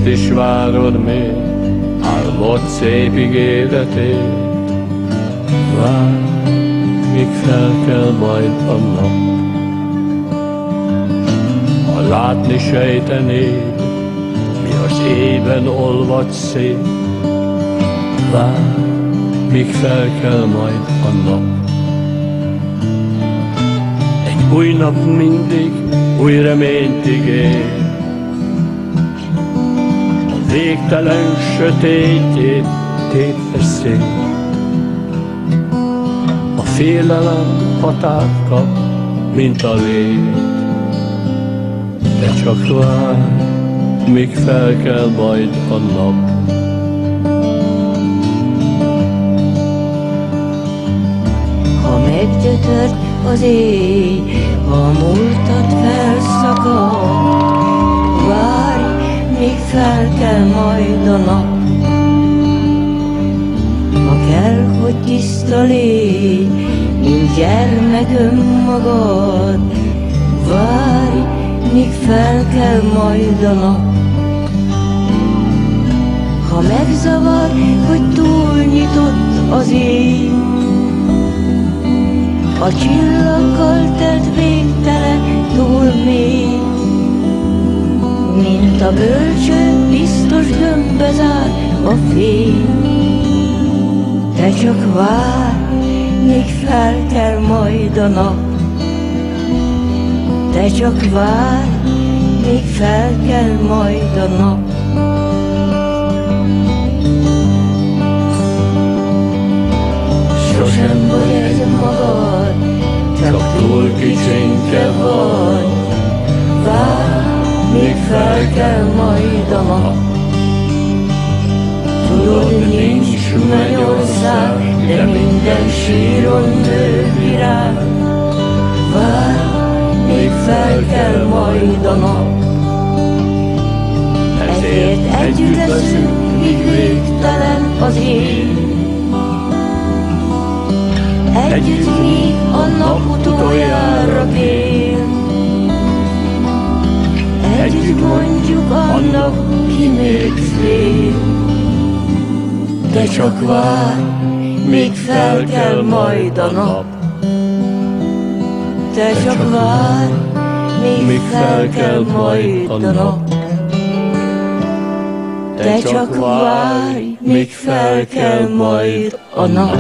most is várod még álmod szép ígéretét. Várj, míg fel kell majd a nap, ha látni sejtenéd, mi az éjben olvad szép. Várj, míg fel kell majd a nap. Egy új nap mindig új reményt ígér, a végtelen sötétjét tépve szét. A félelem határt kap, mint a lét. De csak várj, míg fel kell majd a nap. Ha meggyötört az éj, ha a múltat felszakad, várj, míg fel kell majd a nap. Ha kell, hogy tiszta légy, mint gyermek önmagad, várj, míg fel kell majd a nap. Ha megzavar, hogy túlnyitott az éj, a csillaggal telt végtelen túl mély, mint a bölcső biztos gömbbe zár a fény. Te csak várj, míg fel kell majd a nap. Te csak várj, míg fel kell majd a nap. Sosem vagy egy magad, csak túl kicsinke vagy. Várj, míg fel kell majd a nap. Tudod, nincs mennyország, de minden síron nő virág. Várj, míg fel kell majd a nap. Ezért együtt leszünk, míg végtelen az éj. Együtt míg a nap utoljára kél. Együtt mondjuk annak, ki még fél. De csak várj, míg fel kell majd a nap. Te csak várj, míg fel kell majd a nap. Te csak várj, míg fel kell majd a nap.